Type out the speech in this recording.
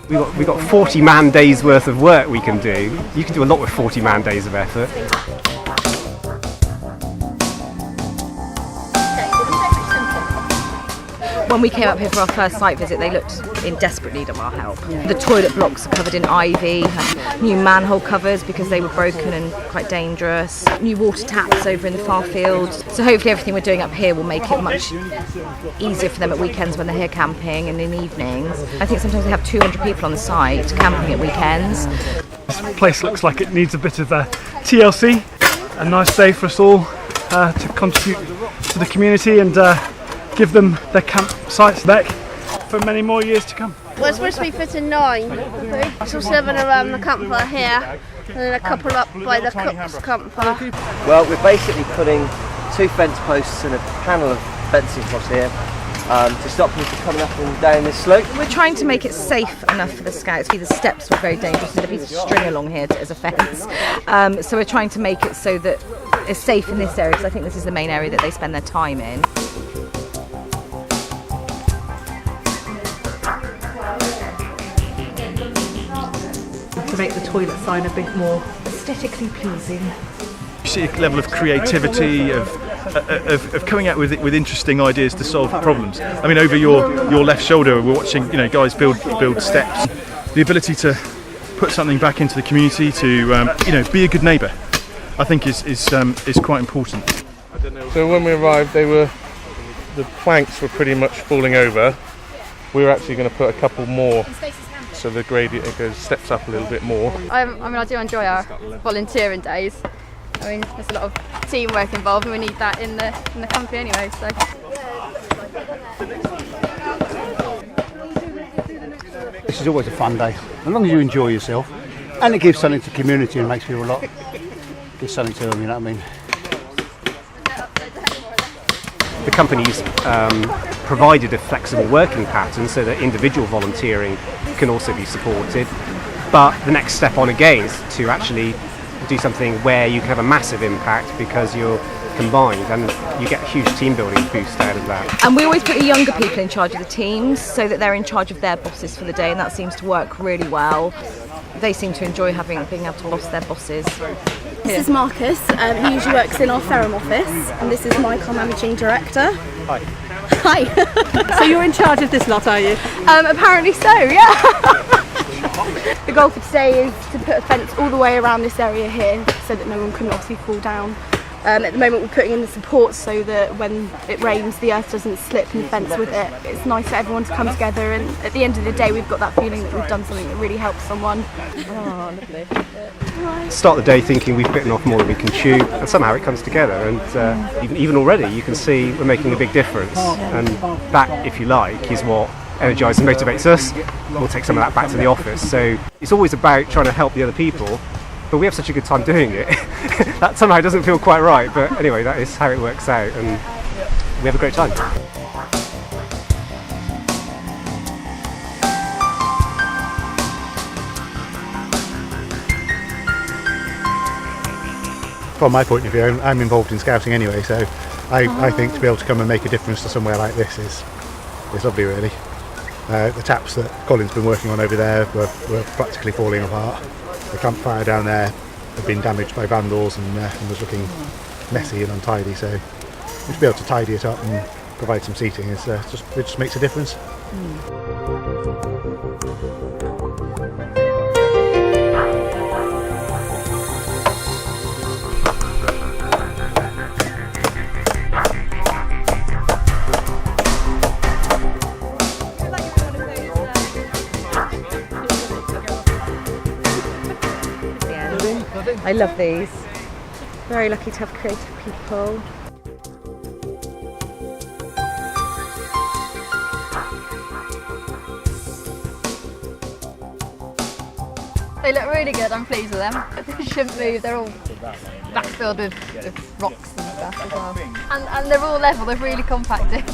We've got 40 man days worth of work we can do. You can do a lot with 40 man days of effort. When we came up here for our first site visit, they looked in desperate need of our help. The toilet blocks are covered in ivy, had new manhole covers because they were broken and quite dangerous, new water taps over in the far field. So hopefully everything we're doing up here will make it much easier for them at weekends when they're here camping and in the evenings. I think sometimes they have 200 people on the site camping at weekends. This place looks like it needs a bit of TLC, a nice day for us all to contribute to the community and give them their campsites back for many more years to come. We're supposed to be putting 9, so 7 around the campfire here, and then a couple up by the cook's campfire. Well, we're basically putting 2 fence posts and a panel of fencing across here to stop people coming up and down this slope. We're trying to make it safe enough for the scouts. The steps were very dangerous, there's a piece of string along here as a fence. So we're trying to make it so that it's safe in this area, because I think this is the main area that they spend their time in. To make the toilet sign a bit more aesthetically pleasing. You see a level of creativity, of coming out with interesting ideas to solve problems. I mean, over your left shoulder, we're watching guys build steps. The ability to put something back into the community, to be a good neighbour, I think is quite important. So when we arrived, the planks were pretty much falling over. We were actually going to put a couple more, so the gradient steps up a little bit more. I do enjoy our volunteering days. I mean, there's a lot of teamwork involved, and we need that in the company anyway. So. This is always a fun day, as long as you enjoy yourself, and it gives something to the community and makes people a lot. Gives something to them, you know what I mean. The company's provided a flexible working pattern so that individual volunteering can also be supported, but the next step on again is to actually do something where you can have a massive impact because you're combined, and you get a huge team building boost out of that. And we always put the younger people in charge of the teams so that they're in charge of their bosses for the day, and that seems to work really well. They seem to enjoy being able to boss their bosses. This is Marcus, he usually works in our Ferrum office, and this is Mike, our managing director. Hi. Hi. So you're in charge of this lot, are you? Apparently so, yeah. The goal for today is to put a fence all the way around this area here so that no one can obviously fall down. At the moment we're putting in the supports so that when it rains the earth doesn't slip and the fence with it. It's nice for everyone to come together, and at the end of the day we've got that feeling that we've done something that really helps someone. Oh, lovely. Start the day thinking we've bitten off more than we can chew, and somehow it comes together, and even already you can see we're making a big difference, and that, if you like, is what energises and motivates us. We'll take some of that back to the office, so it's always about trying to help the other people, but we have such a good time doing it that somehow doesn't feel quite right, but anyway, that is how it works out, and we have a great time. From my point of view, I'm involved in scouting anyway, so I think to be able to come and make a difference to somewhere like this is lovely, really. The taps that Colin's been working on over there were practically falling apart. The campfire down there had been damaged by vandals and was looking messy and untidy, so to be able to tidy it up and provide some seating it just makes a difference. I love these. Very lucky to have creative people. They look really good, I'm pleased with them. They shouldn't move, they're all backfilled with rocks and stuff as well. And they're all level, they're really compacted.